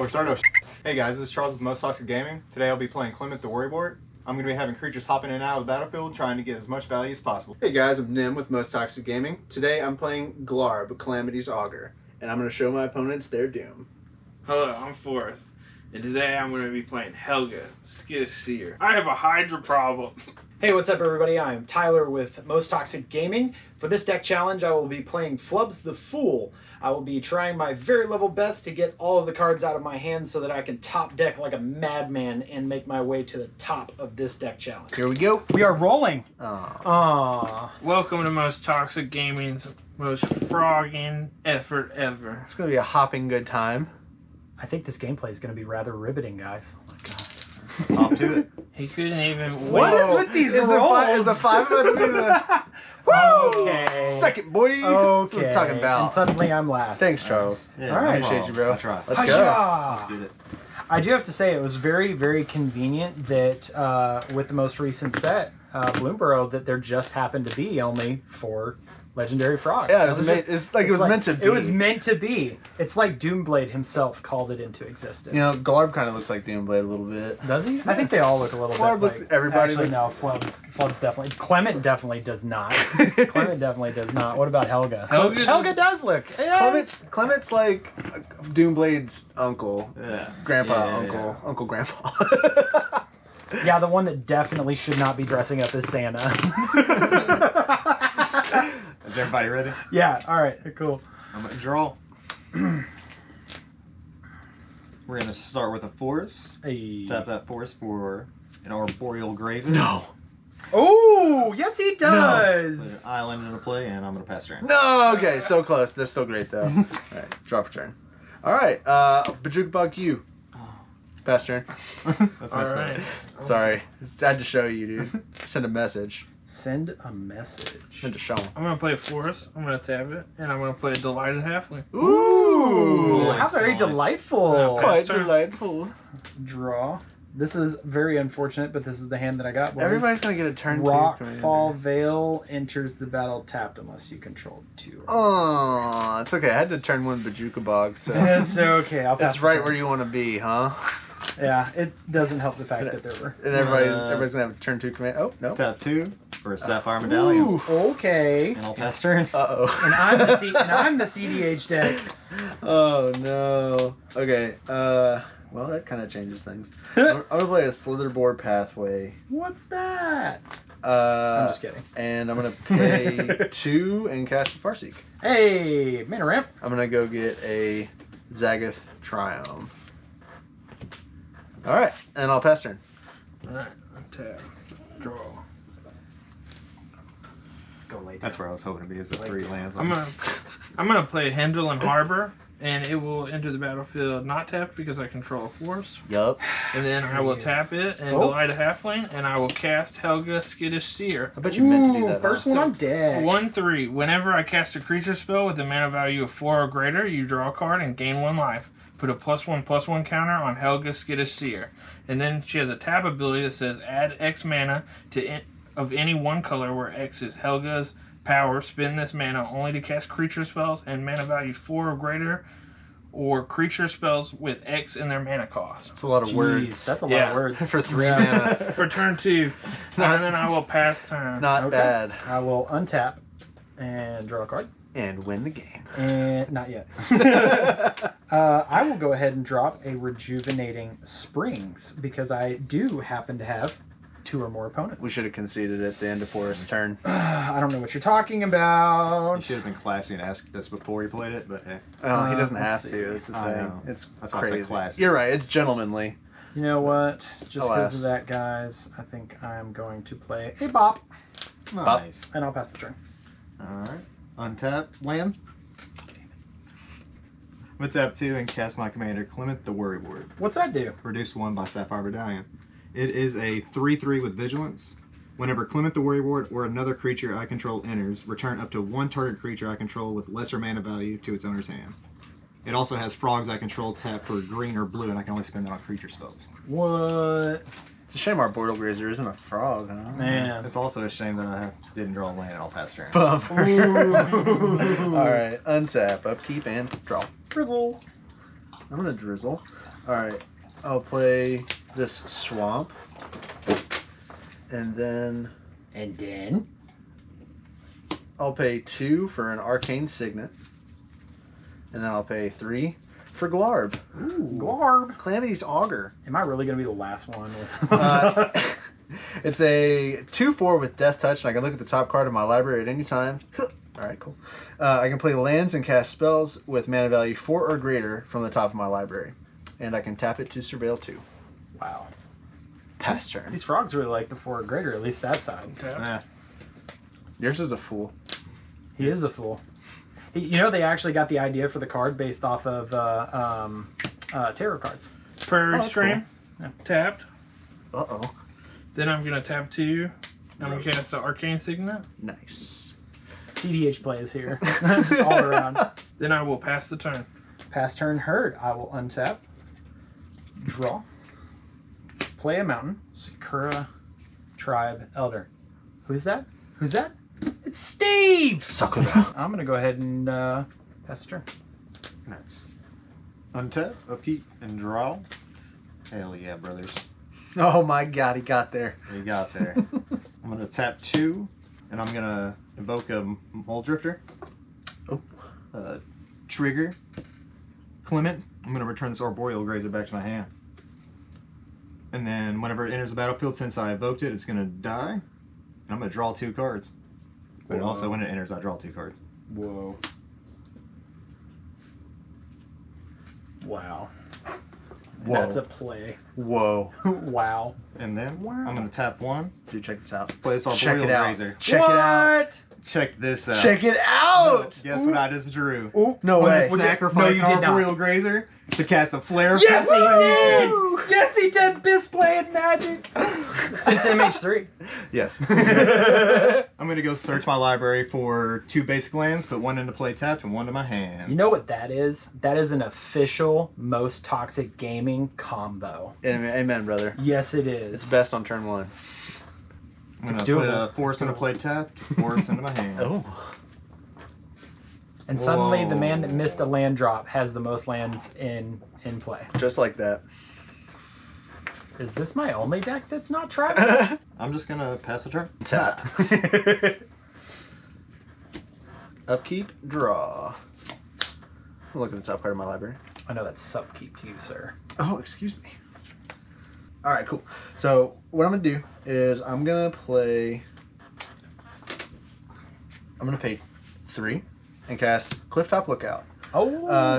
we're starting off. Hey guys, this is Charles with Most Toxic Gaming. Today I'll be playing Clement the Worrywort. I'm going to be having creatures hop in and out of the battlefield, trying to get as much value as possible. Hey guys, I'm Nim with Most Toxic Gaming. Today I'm playing Glarb, Calamity's Augur, and I'm going to show my opponents their doom. Hello, I'm Forrest, and today I'm going to be playing Helga, Skittish Seer. I have a Hydra problem. Hey, what's up everybody? I'm Tyler with Most Toxic Gaming. For this deck challenge, I will be playing Flubs the Fool. I will be trying my very level best to get all of the cards out of my hand so that I can top deck like a madman and make my way to the top of this deck challenge. Here we go. We are rolling. Aww. Welcome to Most Toxic Gaming's most frogging effort ever. It's going to be a hopping good time. I think this gameplay is going to be rather riveting, guys. Oh my god. Hop to it. He couldn't even What wait. is with these rolls? Is a 5 about to be the Okay. second, boy? That's what Okay. we're talking about. And suddenly I'm last. Thanks, Charles. Yeah, All right. Appreciate you, bro. That's right. Let's go. Hi-ya! Let's get it. I do have to say it was very, very convenient that with the most recent set, Bloomburrow, that there just happened to be only 4 legendary frogs. Yeah, It was meant to be. It was meant to be. It's like Doomblade himself called it into existence. You know, Glarb kind of looks like Doomblade a little bit. Does he? I think they all look a little Glarb bit looks- like... everybody Actually, looks- no, Flubs definitely... Clement definitely does not. Clement definitely does not. What about Helga? Helga does look... Yeah. Clement's like Doomblade's uncle. Yeah. Grandpa, Yeah, uncle. yeah. Uncle Grandpa. Yeah, the one that definitely should not be dressing up as Santa. Is everybody ready? Yeah, alright, cool. I'm going to draw. We're going to start with a forest. Hey. Tap that forest for an Arboreal Grazer. No. Oh, yes he Put an does! island into play, and I'm going to pass turn. No, okay, so close. That's still great, though. Alright, draw for turn. Alright, Bajuk Bug you. Pass turn. That's messed All right. up. Sorry. I had to show you, dude. Send a message. Send a message. Had to show him. I'm going to play a Forest, I'm going to tap it, and I'm going to play a Delighted Halfling. Ooh, Nice, how very nice. delightful. Okay. Quite Turn. delightful. Draw. This is very unfortunate, but this is the hand that I got. boys. Everybody's gonna get a turn Rock 2 commander. Fall Veil enters the battle tapped unless you control 2. Oh, it's okay. I had to turn 1 Bajuka Bog, so It's okay. I'll pass that's right the where you want to be, huh? turn. Yeah, it doesn't help the fact that there were. And everybody's gonna have a turn 2 command. Oh no. Tap 2 for a Sapphire Medallion. Ooh. Okay. And I'll pass turn. And I'm the CDH deck. Oh no. Okay. Well, that kind of changes things. I'm gonna play a Slitherboard Pathway. What's that? I'm just kidding. And I'm gonna pay 2 and cast a Farseek. Hey, mana ramp. I'm gonna go get a Zagoth Triumph. All right, and I'll pass turn. Alright, tap, draw. Go late. That's where I was hoping to be, is the 3 lands. I'm gonna play Hendril and Harbor, and it will enter the battlefield not tapped because I control a force. Yup. And then I will tap it and delight a halfling, and I will cast Helga, Skittish Seer. I bet you meant to do Ooh, that. first huh? one on deck. 1/3. Whenever I cast a creature spell with a mana value of 4 or greater, you draw a card and gain 1 life. Put a +1/+1 counter on Helga, Skittish Seer. And then she has a tap ability that says add X mana to of any one color where X is Helga's power. Spend this mana only to cast creature spells and mana value 4 or greater, or creature spells with X in their mana cost. That's a lot of Jeez, words. That's a lot Yeah. of words. For 3 mana. For turn 2, and then I will pass turn. Not Okay. bad. I will untap and draw a card. And win the game. And not yet. I will go ahead and drop a Rejuvenating Springs because I do happen to have 2 or more opponents. We should have conceded at the end of Forrest's turn. I don't know what you're talking about. You should have been classy and asked this before he played it, but hey. Oh, he doesn't let's have see. to. That's the I thing. know. It's That's why I said crazy. classy. You're right. It's gentlemanly. You know what? Just because Alas. of that, guys, I think I'm going to play a Bop, Nice. and I'll pass the turn. Alright. Untap land. With tap 2 and cast my commander, Clement the Worrywort. What's that do? Reduced 1 by Sapphire Medallion. It is a 3/3 with Vigilance. Whenever Clement the Worrywort or another creature I control enters, return up to 1 target creature I control with lesser mana value to its owner's hand. It also has frogs I control tap for green or blue, and I can only spend that on creature spells. What? It's a shame our Bortle Grazer isn't a frog, huh? Man. It's also a shame that I didn't draw a land and I'll pass turn. Bummer. Ooh. Alright, untap, upkeep, and draw. Drizzle. I'm gonna drizzle. Alright, I'll play this swamp. And then I'll pay 2 for an arcane signet. And then I'll pay 3 for Glarb. Ooh, Glarb. Calamity's Augur. Am I really going to be the last one? It's a 2/4 with Death Touch, and I can look at the top card of my library at any time. Alright, cool. I can play lands and cast spells with mana value 4 or greater from the top of my library. And I can tap it to surveil 2. Wow. Pass turn. These frogs really like the 4 or greater, at least that side. Yeah. Yours is a fool. He is a fool. You know, they actually got the idea for the card based off of tarot cards. Prairie that's Stream. Tapped. Uh-oh. Then I'm going to tap 2. I'm going to cast an Arcane Signet. Nice. CDH plays here. Just all around. Then I will pass the turn. Pass turn heard. I will untap. Draw. Play a mountain. Sakura Tribe Elder. Who's that? Who's that? It's Steve! Sakura. I'm going to go ahead and pass the turn. Nice. Untap, upkeep, and draw. Hell yeah, brothers. Oh my god, he got there. You got there. I'm going to tap 2, and I'm going to invoke a Mole Drifter. Oh. Trigger. Clement. I'm going to return this Arboreal Grazer back to my hand. And then whenever it enters the battlefield, since I evoked it, it's going to die. And I'm going to draw 2 cards. But also when it enters, I draw 2 cards. Whoa. Wow. Whoa. That's a play. Whoa. Wow. And then Wow. I'm going to tap 1. Dude, check this out. Play this Check Arboreal it out. Grazer. Check it out. Check this out. Check it out. Guess what I just drew? Ooh, no I'm way. gonna sacrifice No, you did not. Arboreal Grazer to cast a Flare. Yes, he did! Woo! Yes, he did. Best playing Magic. Since MH3. Yes. I'm gonna go search my library for 2 basic lands, put 1 into play tapped and 1 to my hand. You know what that is? That is an official Most Toxic Gaming combo. Amen, brother. Yes, it is. It's best on turn 1. I'm gonna It's put doable. a Force into play tapped, Force into my hand. Oh. And suddenly, the Whoa. man that missed a land drop has the most lands in play. Just like that. Is this my only deck that's not trapped? I'm just gonna pass the turn. Tap. Upkeep, draw. Look at the top card of my library. I know that's upkeep to you, sir. Oh, excuse me. All right, cool. So what I'm gonna do is I'm gonna pay 3 and cast Clifftop Lookout. Oh,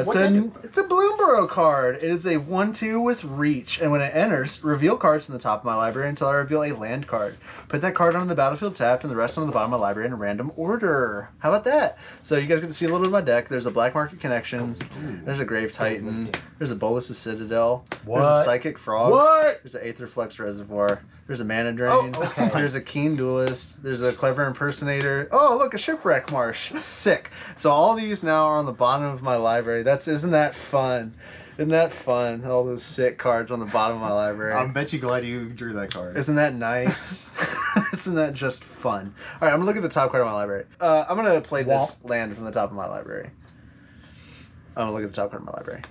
what did I do? It's a Bloomburrow card. It is a 1/2 with reach, and when it enters, reveal cards from the top of my library until I reveal a land card. Put that card on the battlefield tapped, and the rest on the bottom of my library in a random order. How about that? So you guys get to see a little bit of my deck. There's a Black Market Connections. There's a Grave Titan. There's a Bolus of Citadel. There's a What? Psychic Frog. What? There's an Aetherflux Reservoir. There's a Mana Drain. Oh, okay. There's a Keen Duelist. There's a Clever Impersonator. Oh, look, a Shipwreck Marsh. Sick. So all these now are on the bottom of my library. Isn't that fun? Isn't that fun? All those sick cards on the bottom of my library. I bet you glad you drew that card. Isn't that nice? Isn't that just fun? All right, I'm gonna look at the top card of my library. I'm gonna play this land from the top of my library. I'm gonna look at the top card of my library.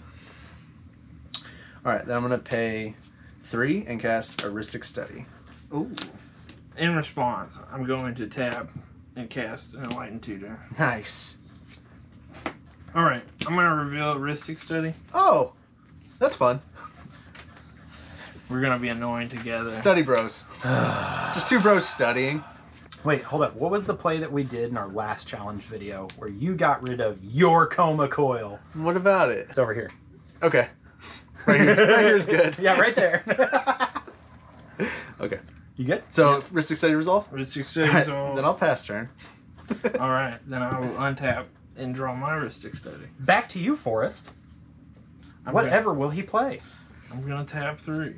All right, then I'm gonna pay 3 and cast a Ristic Study. Ooh. In response, I'm going to tap and cast an Enlightened Tutor. Nice. Alright, I'm going to reveal Ristic Study. Oh, that's fun. We're going to be annoying together. Study bros. Just 2 bros studying. Wait, hold up. What was the play that we did in our last challenge video where you got rid of your Coma Coil? What about it? It's over here. Okay. Right here's good. Yeah, right there. Okay. You good? So, Ristic Study resolve? Ristic Study All right, resolves. then I'll pass turn. Alright, then I will untap and draw my Ristic Study. Back to you, Forrest. Whatever will he play? I'm going to tap 3.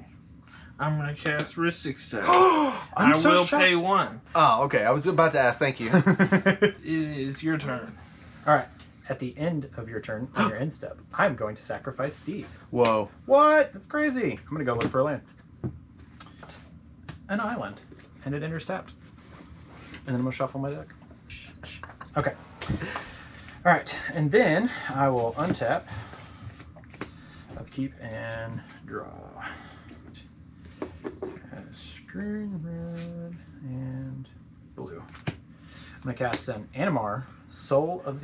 I'm going to cast Ristic Study. I'm I so will shocked. pay 1. Oh, okay. I was about to ask. Thank you. It is your turn. All right. At the end of your turn, on your end step, I'm going to sacrifice Steve. Whoa. What? That's crazy. I'm going to go look for a land. An island. And it enters tapped. And then I'm going to shuffle my deck. Okay. All right. And then I will untap, Upkeep and draw. Green, red, and blue. I'm gonna cast an Animar, Soul of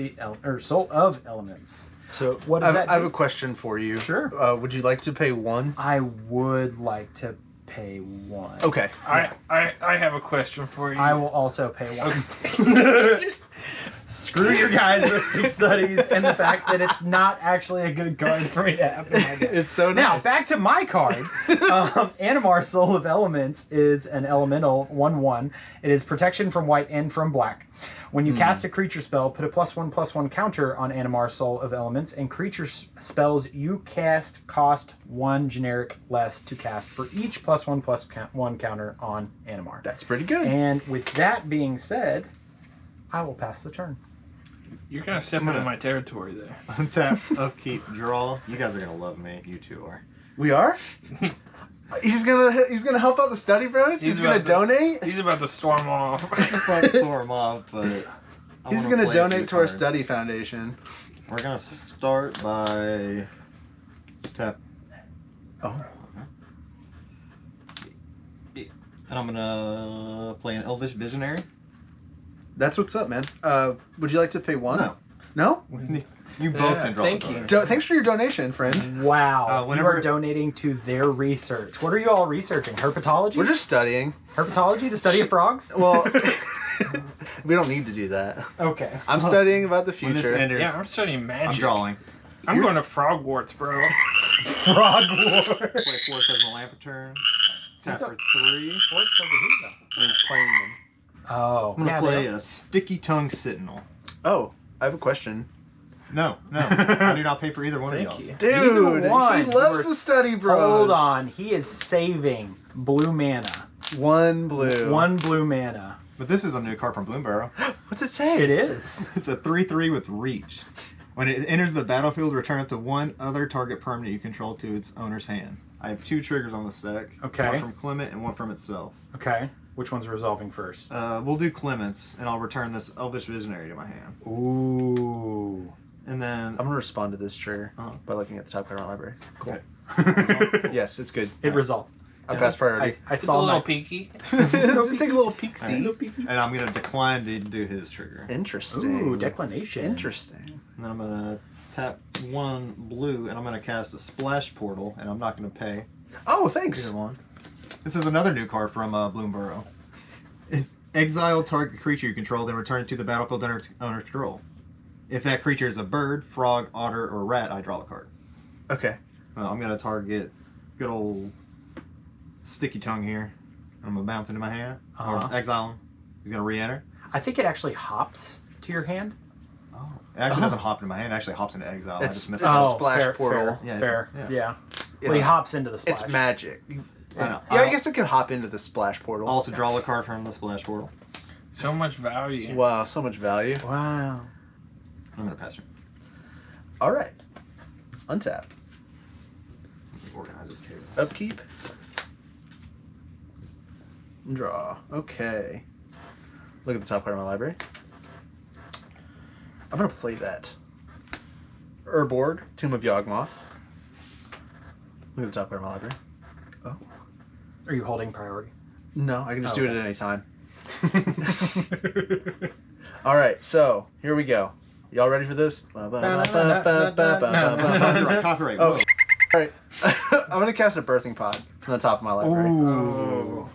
Elements. So What does that I have do? a question for you. Sure. Would you like to pay 1? I would like to pay 1. Okay. I have a question for you. I will also pay 1. Screw your guys' Ristic studies and the fact that it's not actually a good card for me to have in my deck. It's so Now, nice. back to my card. Animar, Soul of Elements, is an elemental 1/1. It is protection from white and from black. When you cast a creature spell, put a +1/+1 counter on Animar, Soul of Elements, and creature spells you cast cost 1 generic less to cast for each +1/+1 counter on Animar. That's pretty good. And with that being said, I will pass the turn. You're kind of stepping into my territory there. Untap, upkeep, draw. You guys are gonna love me. You two are. We are? He's gonna help out the study bros? He's gonna about to- donate? He's about to storm off. Fuck storm off, but I He's wanna gonna play a few donate to our cards. study foundation. We're gonna start by tap, Oh. and I'm gonna play an Elvish Visionary. That's what's up, man. Would you like to pay 1? No. No? You both Yeah, can draw. thank the card. you. Thanks for your donation, friend. Wow. You whenever- are donating to their research. What are you all researching? Herpetology? We're just studying. Herpetology, the study of frogs? Well, we don't need to do that. Okay. I'm studying about the When this future. enters, Yeah, I'm studying magic. I'm drawing. I'm going to Frogwarts, bro. Frogwarts. Play 4 seconds on lamp turn. Tap He's for 3. What's over here, though? He's playing them. Oh. I'm gonna yeah, play they- a Sticky Tongue Sentinel. Oh, I have a question. No, I do not pay for either one Thank of y'all. you. Dude, one. he loves You the are study bros. Hold on. He is saving blue mana. 1 blue. 1 blue mana. But this is a new card from Bloomburrow. What's it say? It is. It's a 3/3 with reach. When it enters the battlefield, return up to 1 other target permanent you control to its owner's hand. I have 2 triggers on the stack. Okay. One from Clement and one from itself. Okay. Which one's resolving first? We'll do Clement's, and I'll return this Elvish Visionary to my hand. Ooh. And then I'm gonna respond to this trigger Uh-huh. by looking at the top card on library. Okay. Yes, it's good. It resolved. I passed priority. I It's a saw little my... peaky. Just take a little peek see. and I'm gonna decline to do his trigger. Interesting. Ooh, declination. Interesting. And then I'm gonna tap 1 blue, and I'm gonna cast a Splash Portal, and I'm not gonna pay Oh, thanks. either one. This is another new card from Bloomburrow. It's exile target creature you control, then return it to the battlefield under owner control. If that creature is a bird, frog, otter, or rat, I draw the card. Okay. I'm gonna target good old Sticky Tongue here. I'm gonna bounce into my hand Uh-huh. or exile him. He's gonna re-enter. I think it actually hops to your hand. Oh, it actually doesn't hop into my hand. It actually hops into exile. I It's- just missed it's it. a splash fair, portal. Fair, Yeah, it's- fair. yeah. Yeah. It's, Well, he hops into the splash. it's magic. I know. Yeah, I guess it can hop into the splash portal. I'll also draw a card from the Splash Portal. So much value. Wow, so much value. Wow. I'm gonna pass her. All right. Untap. Organize this table. Upkeep. Draw. Okay. Look at the top card of my library. I'm gonna play that. Urborg, Tomb of Yawgmoth. Look at the top card of my library. Oh. Are you holding priority? No, I can just Oh, do it at any time. All right, so here we go. Y'all ready for this? Copyright. Oh, Whoa. all right. I'm gonna cast a birthing pod from the top of my library. Oh.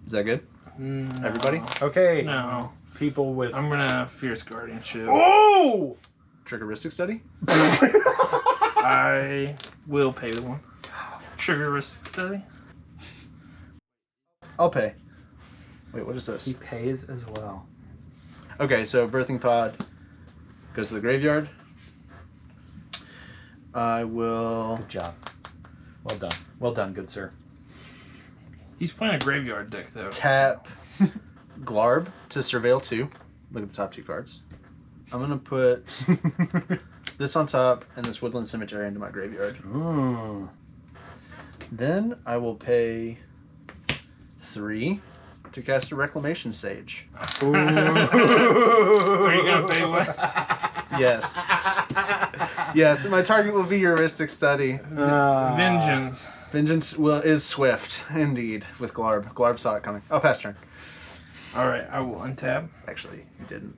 Is that good? No. Everybody? Okay. No. People with... I'm gonna Fierce Guardianship. Oh! Trigger Ristic Study? I will pay the one. Trigger Ristic Study. I'll pay. Wait, what is this? He pays as well. Okay, so birthing pod goes to the graveyard. I will. Good job. Well done. Well done, good sir. He's playing a graveyard deck though. Tap Glarb to Surveil 2. Look at the top 2 cards. I'm gonna put this on top and this Woodland Cemetery into my graveyard. Ooh. Then I will pay 3 to cast a Reclamation Sage. Are you gonna pay what? Yes. Yes, my target will be your Ristic study. Vengeance. Vengeance is swift, indeed, with Glarb. Glarb saw it coming. Oh, pass turn. All right, I will untap. Actually, you didn't.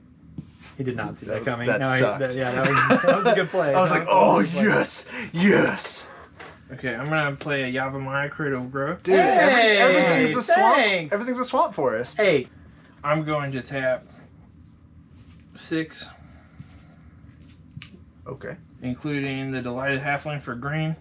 He did not see that was- coming. that sucked. That was a good play. I was like, oh, yes, yes. Okay, I'm gonna play a Yavimaya Cradle of Growth. Dude, Hey, everything's a swamp. thanks. Everything's a swamp forest. Hey, I'm going to tap 6, Okay. including the Delighted Halfling for green.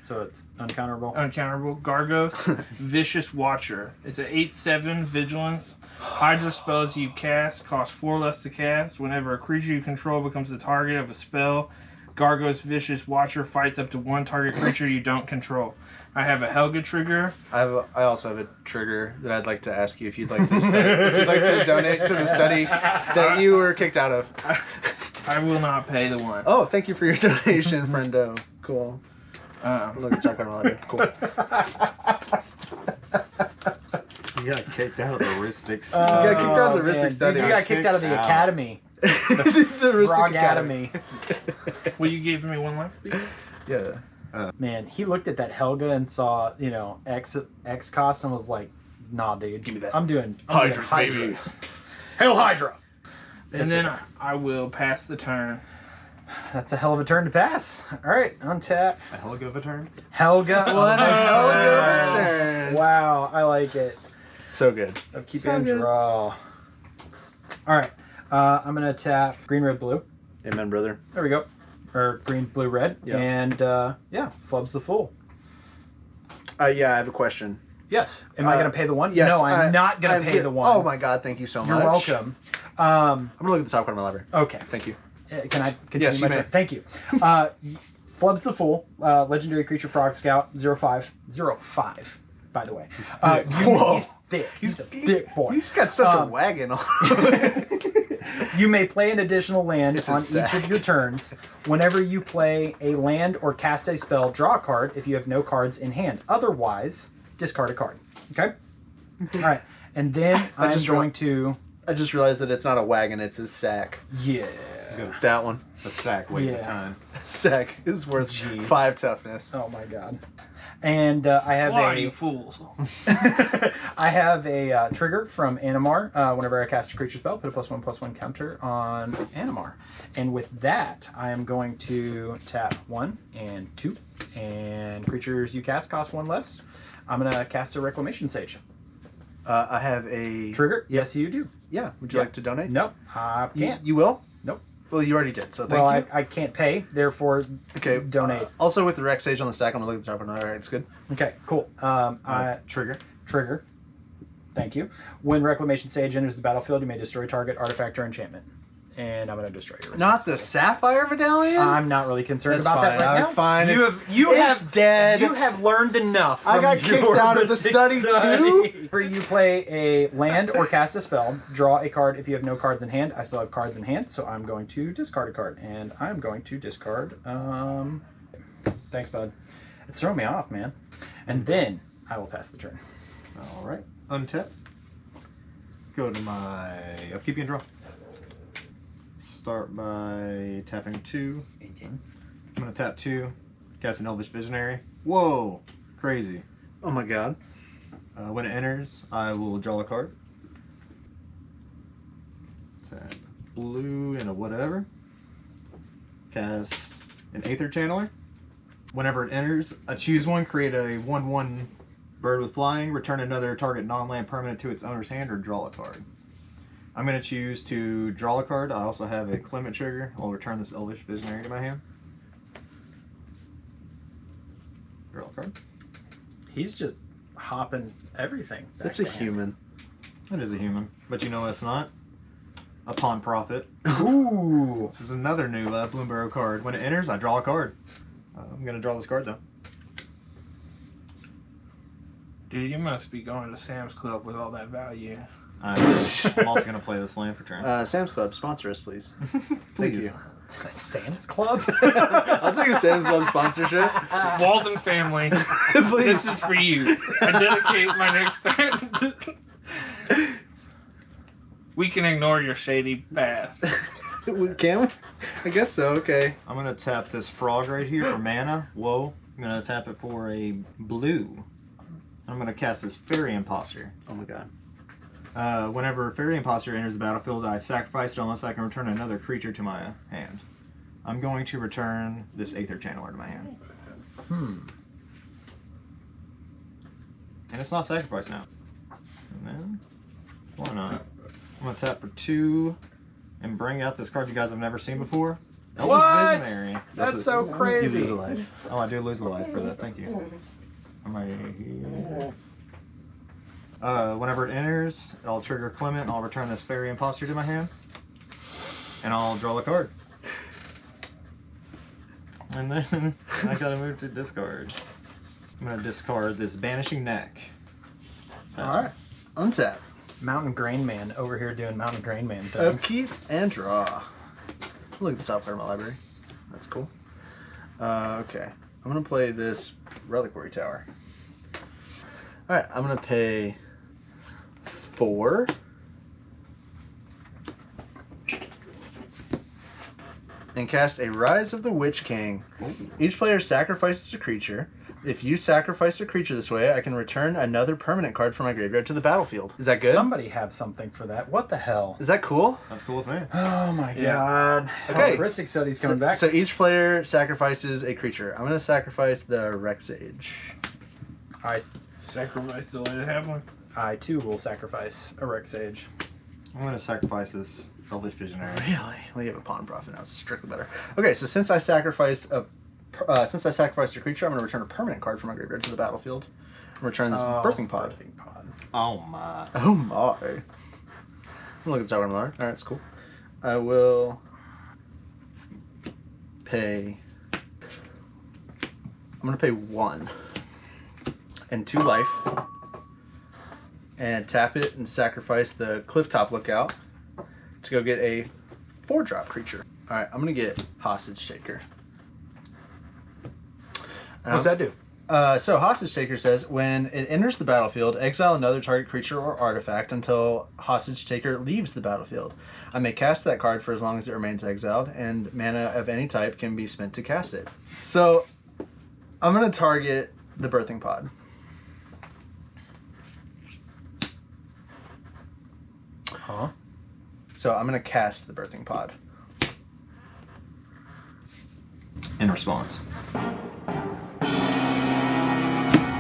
so it's uncounterable. Uncounterable. Gargos, Vicious Watcher. It's an 8/7 vigilance. Hydra spells you cast cost 4 less to cast. Whenever a creature you control becomes the target of a spell, Gargos Vicious Watcher fights up to one target creature you don't control. I have a Helga trigger. I also have a trigger that I'd like to ask you if you'd like to if you'd like to donate to the study that you were kicked out of. I will not pay the one. Oh, thank you for your donation, friendo. Cool. Look at Chuck on Cool. You got kicked out of the Ristics. You got kicked out of the Ristic man, study. dude, you got kicked out of the Kicked out. academy. the Ristic Frog Academy. Will you give me one life? please? Yeah. Man, he looked at that Helga and saw, X cost and was like, nah, dude. Give me that. I'm doing Hydras, Hydras. Hail Hydra! And then I will pass the turn. That's a hell of a turn to pass. All right, untap. A Helga of a turn. Helga. One of Helga turn. Wow, I like it. So good. Keep So in good. draw. All right, I'm gonna tap green, red, blue. Amen, brother. There we go. Or green, blue, red. Yeah. And Flubs the Fool. Yeah, I have a question. Yes. Am I gonna pay the one? Yes, No, I'm not gonna pay the one. Oh my god, thank you so You're much. welcome. I'm gonna look at the top card of my library. Okay. Thank you. Can I continue Yes, you my may. turn? Thank you. Flubs the Fool, legendary creature, Frog Scout, 05. 05, by the way. He's thick. Whoa. He's thick. He's a thick boy. He's got such a Um, wagon on. You may play an additional land It's a on each sack. of your turns. Whenever you play a land or cast a spell, draw a card if you have no cards in hand. Otherwise, discard a card. Okay? All right. And then I'm just going to... I just realized that it's not a wagon, it's his sack. Yeah. He's got That one. a sack weighs Yeah. a ton. Sack is worth Jeez. 5 toughness. Oh my god. And I have Fly, a... you fools. I have a trigger from Animar. Whenever I cast a creature spell, put a +1/+1 counter on Animar. And with that, I am going to tap 1 and 2. And creatures you cast cost 1 less. I'm going to cast a Reclamation Sage. I have a Trigger? Yep. Yes, you do. Yeah. Would you Yeah. like to donate? Nope, I You, can't. you will? Nope. Well, you already did, so thank Well, you. I can't pay, therefore Okay. donate. Also, with the Rec Sage on the stack, I'm gonna look at the top one. All right, it's good. Okay, cool. I Trigger. trigger. Thank you. When Reclamation Sage enters the battlefield, you may destroy target artifact or enchantment. And I'm going to destroy your Not the Sapphire Medallion. I'm not really concerned That's about that fine. right I'm now. fine. You It's- have it's dead. You have learned enough. I from got kicked your out of the Ristic study, too? Whenever you play a land or cast a spell, draw a card if you have no cards in hand. I still have cards in hand, so I'm going to discard a card, and I'm going to discard. Thanks, bud. It's throwing me off, man. And then I will pass the turn. All right. Untap. Go to my upkeep and draw. Start by tapping 2. 18. I'm gonna tap 2. Cast an Elvish Visionary. Whoa! Crazy. Oh my god. When it enters, I will draw a card. Tap blue and a whatever. Cast an Aether Channeler. Whenever it enters, I choose one, create a 1/1 bird with flying, return another target non-land permanent to its owner's hand, or draw a card. I'm going to choose to draw a card. I also have a Clement trigger. I'll return this Elvish Visionary to my hand. Draw a card. He's just hopping everything. back That's a to hand. human. That is a human. But you know what it's not? A Pawn Prophet. Ooh. This is another new Bloomburrow card. When it enters, I draw a card. I'm going to draw this card, though. Dude, you must be going to Sam's Club with all that value. I'm also going to play this land for turn. Sam's Club, sponsor us, please. Thank Please. you. Sam's Club? I'll take a Sam's Club sponsorship. Walden family, Please. this is for you. I dedicate my next turn. We can ignore your shady past. Can we? I guess so. Okay. I'm gonna tap this frog right here for mana. Whoa. I'm gonna tap it for a blue. I'm gonna cast this Fairy Imposter. Oh my god. Whenever Fairy Imposter enters the battlefield, I sacrifice it unless I can return another creature to my hand. I'm going to return this Aether Channeler to my hand. And it's not sacrificed now. And then, why not? I'm gonna tap for 2 and bring out this card you guys have never seen before. What? Elvish Visionary. That's so You crazy. lose a life. Oh, I do lose a life for that. Thank you. I'm right here. Whenever it enters, I'll trigger Clement and I'll return this Fairy Imposter to my hand. And I'll draw a card. And then I gotta move to discard. I'm gonna discard this Vanishing Neck. Alright. Untap. Mountain Grain Man over here doing Mountain Grain Man things. Upkeep and draw. Look at the top part of my library. That's cool. Okay. I'm gonna play this Reliquary Tower. Alright, I'm gonna pay 4. And cast a Rise of the Witch King. Each player sacrifices a creature. If you sacrifice a creature this way, I can return another permanent card from my graveyard to the battlefield. Is that good? Somebody have something for that. What the hell? Is that cool? That's cool with me. Oh my Yeah. god. Okay. Ristic said he's coming So, back. so each player sacrifices a creature. I'm going to sacrifice the Rexage. Sacrifice the lady have one. I too will sacrifice a Rexage. I'm gonna sacrifice this Elvish Visionary. Really? Well, you have a pawn profit now. It's strictly better. Okay, so since I sacrificed a creature, I'm going to return a permanent card from my graveyard to the battlefield. And return this Birthing Pod. Birthing Pod. Oh my. Oh my! Look at the tower on the line. All right, it's cool. I will pay. I'm going to pay 1 and 2 life, and tap it and sacrifice the Clifftop Lookout to go get a 4-drop creature. All right, I'm going to get Hostage Taker. What's that do? So Hostage Taker says, when it enters the battlefield, exile another target creature or artifact until Hostage Taker leaves the battlefield. I may cast that card for as long as it remains exiled, and mana of any type can be spent to cast it. So I'm going to target the Birthing Pod. Huh? So I'm going to cast the Birthing Pod. In response.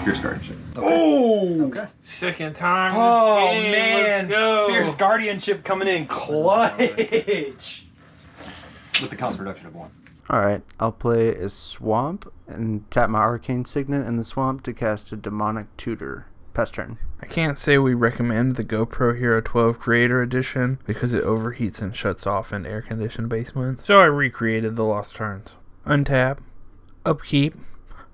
Fierce Guardianship. Oh! Okay. Second time. Oh, this game. man. Let's go. Fierce Guardianship coming in clutch. With the cost reduction of 1. Alright, I'll play a Swamp and tap my Arcane Signet in the Swamp to cast a Demonic Tutor. Pass turn. I can't say we recommend the GoPro Hero 12 Creator Edition because it overheats and shuts off in air-conditioned basements. So I recreated the Lost Turns. Untap, upkeep,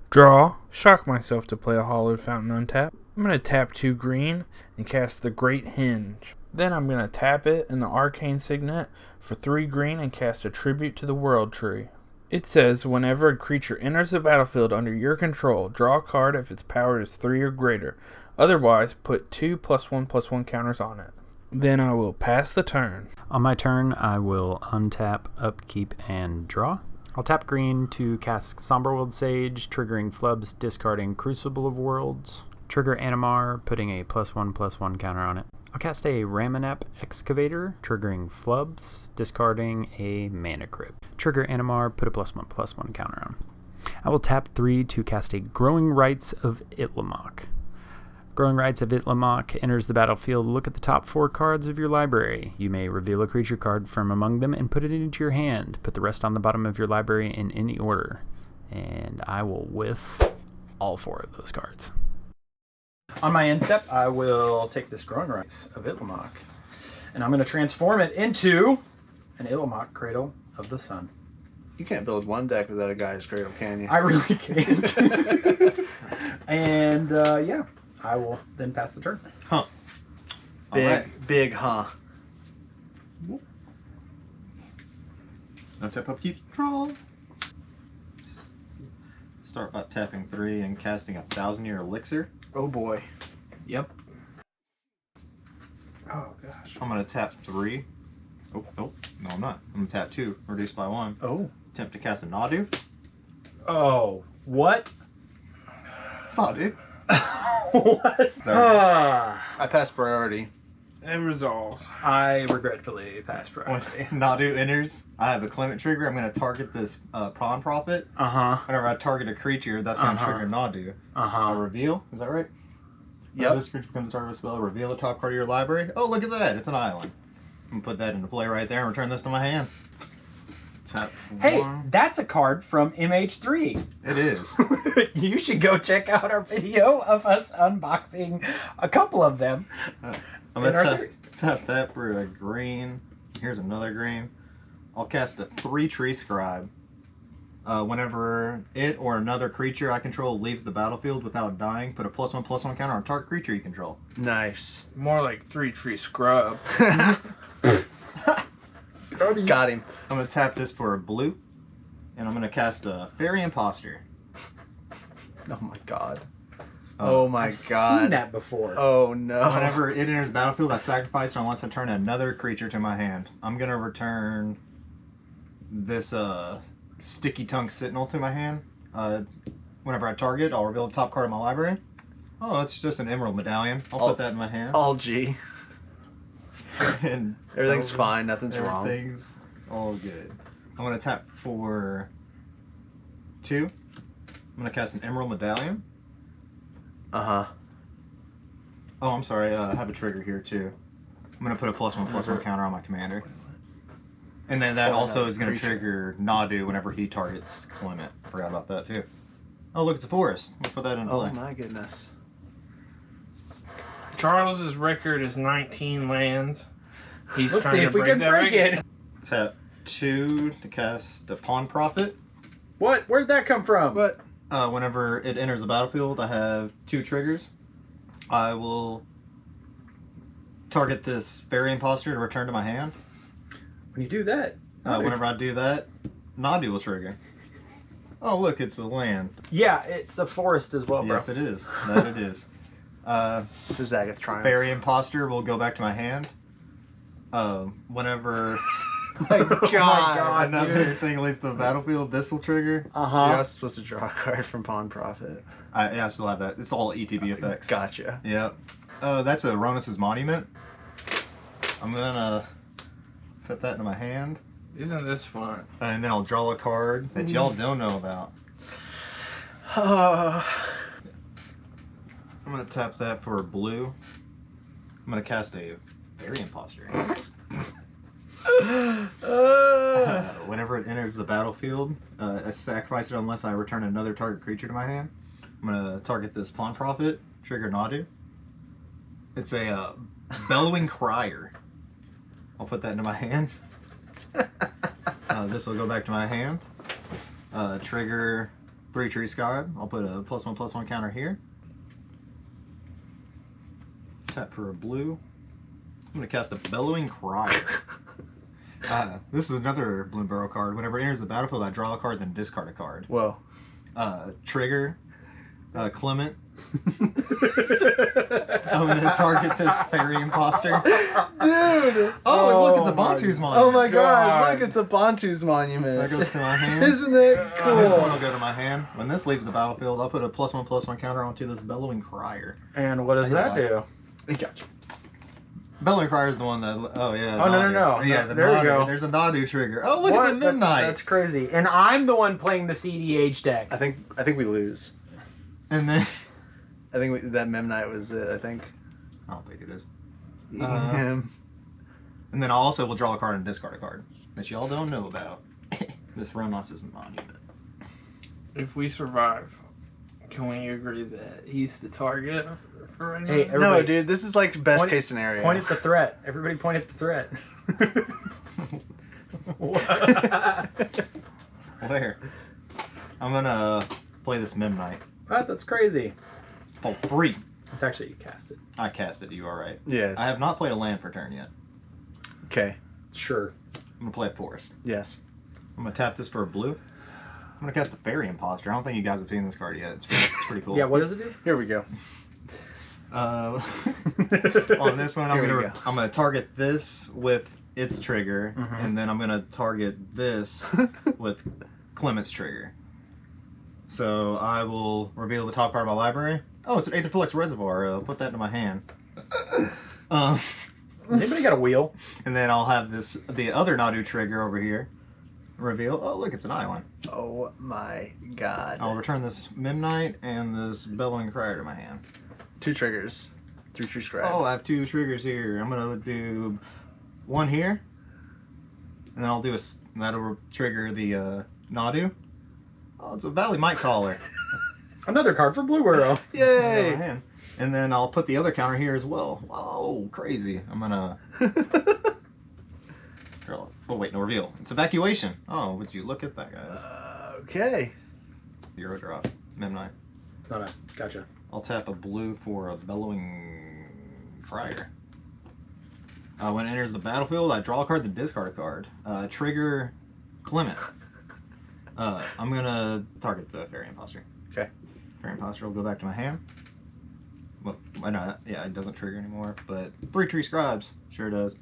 draw, shock myself to play a Hollowed Fountain untap. I'm going to tap 2 green and cast the Great Hinge. Then I'm going to tap it in the Arcane Signet for 3 green and cast a Tribute to the World Tree. It says, whenever a creature enters the battlefield under your control, draw a card if its power is 3 or greater. Otherwise, put 2 +1/+1 counters on it. Then I will pass the turn. On my turn, I will untap, upkeep, and draw. I'll tap green to cast Somberworld Sage, triggering Flubs, discarding Crucible of Worlds. Trigger Animar, putting a +1/+1 counter on it. I'll cast a Ramanap Excavator, triggering Flubs, discarding a Mana Crypt. Trigger Animar, put a +1/+1 counter on. I will tap 3 to cast a Growing Rites of Itlimoc. Growing Rites of Itlimoc enters the battlefield. Look at the top 4 cards of your library. You may reveal a creature card from among them and put it into your hand. Put the rest on the bottom of your library in any order. And I will whiff all 4 of those cards. On my end step, I will take this Growing Rites of Itlimoc, and I'm going to transform it into an Itlimoc Cradle of the Sun. You can't build one deck without a Gaia's Cradle, can you? I really can't. And yeah, I will then pass the turn. Huh. Big, Alright. big, huh? Untap, upkeep, draw. Start by tapping 3 and casting a 1,000-year elixir. Oh boy. Yep. Oh gosh. I'm gonna tap 3 Oh, no, I'm not. I'm gonna tap 2, reduce by 1. Oh. Attempt to cast a Nadu. Oh, what? Saw, dude. What? Sorry. I passed priority. It resolves. I regretfully passed When priority. Nadu enters, I have a Clement trigger. I'm gonna target this Pawn Prophet. Uh-huh. Whenever I target a creature, that's gonna Uh-huh. trigger Nadu. A Uh-huh. reveal, is that right? Yep. This creature becomes a target of a spell. Reveal the top card of your library. Oh, look at that! It's an island. I'm gonna put that into play right there and return this to my hand. Tap Hey, 1. that's a card from MH3. It is. You should go check out our video of us unboxing a couple of them. I'm In gonna our tap, series. tap that for a green. Here's another green. I'll cast a 3-tree scribe. Whenever it or another creature I control leaves the battlefield without dying, put a +1/+1 counter on target creature you control. Nice. More like 3-tree scrub. Got him. I'm gonna tap this for a blue, and I'm gonna cast a Fairy Imposter. Oh my god. Oh my I've god. seen that before. Oh no. Whenever it enters the battlefield, I sacrifice it unless I turn another creature to my hand. I'm gonna return this Sticky Tongue Sentinel to my hand. Whenever I target, I'll reveal the top card of my library. Oh, that's just an Emerald Medallion. I'll put that in my hand. All G. And Everything's fine. Nothing's wrong. Everything's all good. I'm gonna tap for 2. I'm gonna cast an Emerald Medallion. Uh-huh. Oh, I'm sorry. I have a trigger here too. I'm gonna put a +1/+1 counter on my commander. And then that Oh, also another is gonna creature. trigger Nadu whenever he targets Clement. Forgot about that too. Oh, look, it's a forest. Let's put that in Oh play. my goodness. Charles's record is 19 lands. He's Let's trying see to if we break can that break record. it. Tap 2 to cast a Pawn Prophet. What? Where'd that come from? But Whenever it enters the battlefield, I have 2 triggers. I will target this Fairy Imposter to return to my hand. When you do that. Whenever I do that, Nadu will trigger. Oh, look, it's a land. Yeah, it's a forest as well, bro. Yes, it is. That it is. it's a Zagath Triumph. Fairy Imposter will go back to my hand. Whenever My god. another thing leaves the battlefield, this will trigger. You're Uh-huh. not supposed to draw a card from Pawn Prophet. I still have that. It's all ETB effects. Gotcha. Yep. That's a Ronus's Monument. I'm gonna put that into my hand. Isn't this fun? And then I'll draw a card that y'all don't know about. Uh, I'm gonna tap that for blue. I'm gonna cast a Fairy Imposter. Whenever it enters the battlefield, I sacrifice it unless I return another target creature to my hand. I'm gonna target this Pawn Prophet, trigger Nadu. It's a Bellowing Crier. I'll put that into my hand. This will go back to my hand. Trigger 3-tree scarab. I'll put a +1/+1 counter here. Tap for a blue. I'm gonna cast a Bellowing Crier. This is another Bloomburrow card. Whenever it enters the battlefield, I draw a card, then discard a card. Whoa. Trigger Clement. I'm gonna target this Fairy Imposter. Dude! Oh, look, it's a my Bantu's Monument. Oh my god, God. look, it's a Bantu's Monument. That goes to my hand. Isn't it cool? This one will go to my hand. When this leaves the battlefield, I'll put a +1/+1 counter onto this Bellowing Crier. And what does that do? Gotcha. Bellowing Crier is the one that. Oh yeah. Oh, no, Nadu. no. Yeah, No, the there you Nadu. go. There's a Nadu trigger. Oh look, What? it's a Midnight. That's crazy. And I'm the one playing the CDH deck. I think we lose. And then I think that Memnite was it, I think. I don't think it is. Um, And then I also will draw a card and discard a card that y'all don't know about. This Ronus's Monument. If we survive, can we agree that he's the target for right now? Hey, no, everybody, dude, this is like best Point- case scenario. Point at the threat. Everybody point at the threat. Where? I'm gonna play this Midnight. What? That's crazy. Oh, free. It's actually you cast it. I cast it. You are right. Yes. I have not played a land for turn yet. Okay. Sure. I'm gonna play a forest. Yes. I'm gonna tap this for a blue. I'm gonna cast a Fairy Imposter. I don't think you guys have seen this card yet. It's pretty cool. Yeah, what does it do? Here we go. On this one, Here we go. I'm gonna target this with its trigger, and then I'm gonna target this with Clement's trigger. So I will reveal the top card of my library. Oh, it's an Aetherflux Reservoir. I'll put that into my hand. Anybody got a wheel? And then I'll have the other Nadu trigger over here. Reveal. Oh, look, it's an island. Oh my god. I'll return this Midnight and this Bellowing Crier to my hand. 2 triggers. 3 tree scribe. Oh, I have 2 triggers here. I'm gonna do one here, and then I'll do that'll trigger the Nadu. Oh, it's a Valley Might Caller. Another card for Bloomburrow. Yay! And then I'll put the other counter here as well. Oh, crazy. I'm gonna... Oh, wait, no reveal. It's Evacuation. Oh, would you look at that, guys. Okay. 0 drop. Midnight. It's not a... Gotcha. I'll tap a blue for a Bellowing Crier. When it enters the battlefield, I draw a card, then discard a card. Trigger Clement. I'm gonna target the Fairy Imposter. Okay. Fairy Imposter will go back to my hand. Well, why not? Yeah, it doesn't trigger anymore, but 3 tree scribes. Sure does.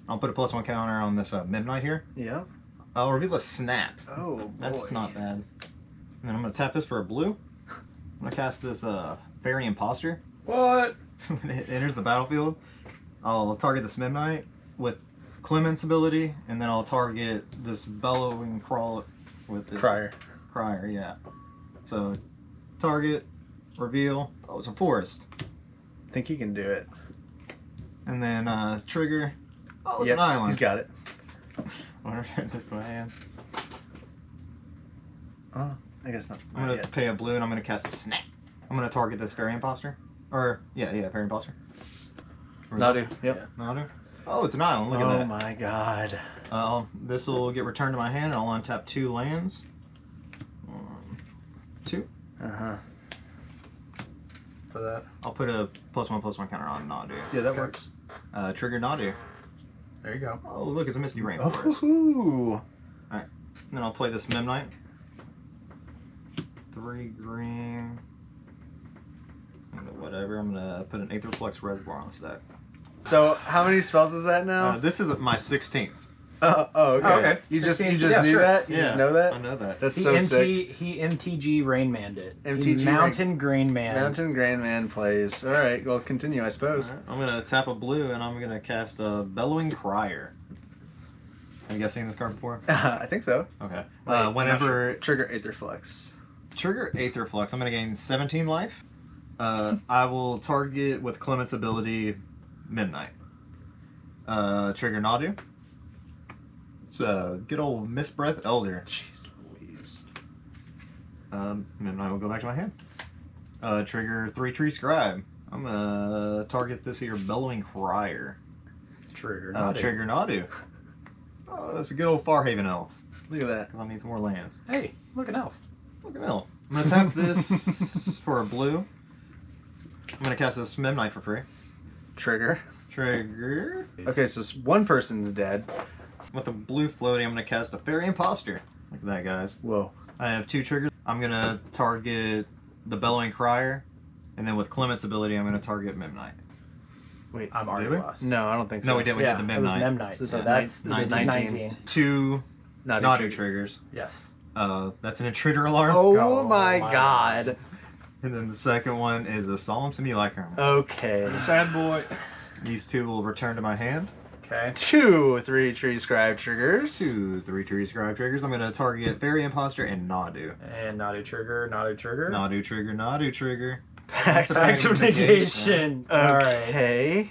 I'll put a +1 counter on this Midnight here. Yeah. I'll reveal a Snap. Oh, boy. That's not bad. And then I'm gonna tap this for a blue. I'm gonna cast this Fairy Imposter. What? When it enters the battlefield, I'll target this Midnight with Clement's ability, and then I'll target this Bellowing Crawl with this Crier. Crier, yeah. So, target, reveal. Oh, it's a forest. I think he can do it. And then trigger. Oh, it's Yep, an island. he's got it. I'm gonna return this to my hand. Oh, I guess not. I'm gonna pay a blue, and I'm gonna cast a Snap. I'm gonna target this Fairy Imposter. Or, yeah, Fairy Imposter. Nadu. Yep. Nadu. Oh, it's an island. Look at that. Oh my god. This will get returned to my hand, and I'll untap 2 lands. 1, 2. Uh-huh. For that. I'll put a +1/+1 counter on Nadu. Yeah, that Okay. works. Trigger Nadu. There you go. Oh, look, it's a Misty Rainforest. Oh. And then I'll play this Midnight. 3 green. And whatever. I'm gonna put an Aetherflux Reservoir on the stack. So, how many spells is that now? This is my 16th. Okay. okay. You just 16. knew Yeah, sure. that? You just know that? I know that. That's He so sick. He MTG Rainmanned it. MTG He Mountain Green Man. Mountain Grand Man plays. All right, well, continue, I suppose. Alright, I'm gonna tap a blue, and I'm gonna cast a Bellowing Crier. Have you guys seen this card before? I think so. Okay. Wait, Whenever Trigger Aetherflux. trigger Aetherflux, I'm gonna gain 17 life. I will target with Clement's ability Midnight. Trigger Nadu. It's good old Mistbreath Elder. Jeez Louise. Midnight will go back to my hand. Trigger 3 tree scribe. I'm gonna target this here Bellowing Crier. Trigger. Trigger Nadu. Oh, that's a good old Farhaven elf. Look at that. Because I need some more lands. Hey, look at Elf. Look at elf. I'm gonna tap this for a blue. I'm gonna cast this Midnight for free. Trigger. Trigger. Okay, so one person's dead. With the blue floating, I'm gonna cast a Fairy Imposter. Look at that, guys. Whoa. I have 2 triggers. I'm gonna target the Bellowing Crier, and then with Clement's ability, I'm gonna target Midnight. Wait. I'm already Did we? lost. No, I don't think so. No, we did. We yeah, did the it was Midnight. Memnite. So So this that's is this is 19. 19. 2 Not Nadu triggers. Yes. That's an intruder alarm. Oh, Oh my my god. And then the second one is a Solemn Simulacrum. Okay. Sad boy. These 2 will return to my hand. Okay. 2 3 tree scribe triggers. 2 3 tree scribe triggers. I'm gonna target Fairy Imposter and Nadu. And Nadu trigger. Nadu trigger. Nadu trigger. Nadu trigger. Pact of Act of negation. All right. Okay.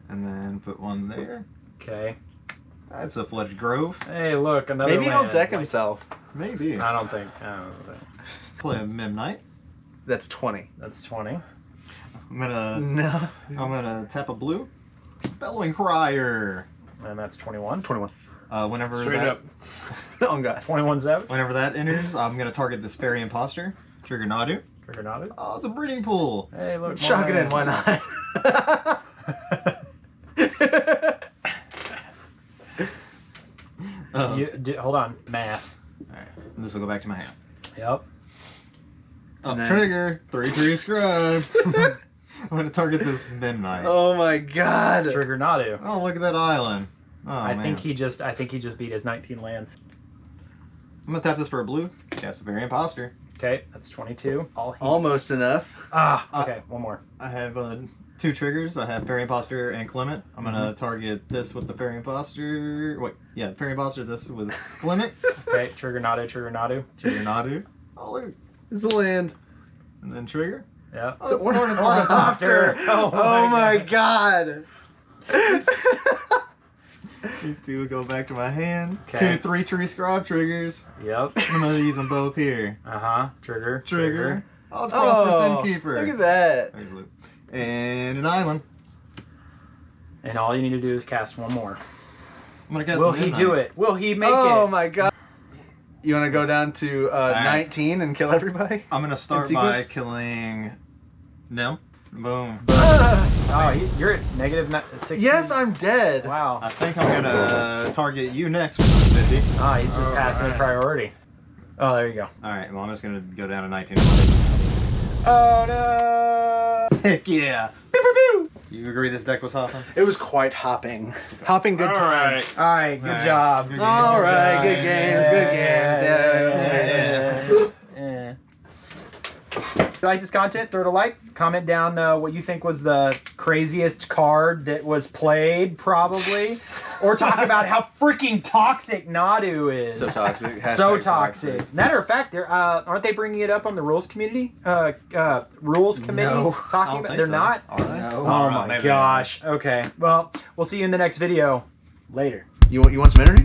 And then put 1 there. Okay. That's a Fledged Grove. Hey, look, another. Maybe he'll land. deck Like, himself. Maybe. I don't think. Play a Midnight. That's 20. That's 20. I'm gonna No. tap a blue. Bellowing Crier. And that's 21. 21. Whenever Straight that up. Oh god. 21-7. whenever that enters, I'm gonna target this Fairy Imposter. Trigger Nadu. Trigger Nadu. Oh, it's a breeding pool. Hey, look. Shock it in, why not? Hold on. Math. Alright, this will go back to my hand. Yep. And then- Trigger 3 tree scribe. I'm gonna target this Midnight. Oh my god. Trigger Nadu. Oh, look at that island. Oh, I man. think he just beat his 19 lands. I'm gonna tap this for a blue. Cast a Very Imposter. Okay, that's 22. Almost enough. Okay, one more. I have 2 triggers. I have Fairy Imposter and Clement. I'm gonna target this with the Fairy Imposter. Wait, yeah, Fairy Imposter. This with Clement. Okay, trigger Nadu. Trigger Nadu. Oh, It's a land. and then trigger. Yeah. Oh, it's an Ornithopter. ornithopter. Oh my god. These 2 will go back to my hand. Okay. 2 3-tree Scribe triggers. Yep. I'm gonna use them both here. Trigger. Trigger. Oh, it's Prosperous Oh, Innkeeper. look at that. There's Luke. And an island. And all you need to do is cast one more. I'm gonna cast Will the he Midnight. do it? Will he make Oh it? my god. You want to go down to right. 19 and kill everybody? I'm gonna start In by sequence? killing Nim. Boom. Oh, you're at negative 16. Yes, I'm dead. Wow. I think I'm gonna target you next with 50. He's just passing the priority. Oh, there you go. Alright, well I'm just gonna go down to 19. Oh no! Heck yeah! You agree this deck was hopping? It was quite hopping. Hopping good time. Alright. All right, good job. Good All right, good game. games, good games. Yeah. If you like this content, throw it a like. Comment down what you think was the craziest card that was played, probably. Or talk about how freaking toxic Nadu is. So toxic. So Hashtag toxic. Matter of fact, they're aren't they bringing it up on the rules community? Rules committee No, talking about. They're not. Are they? No. Oh maybe my they are. gosh. Okay. Well, we'll see you in the next video. Later. You want some energy?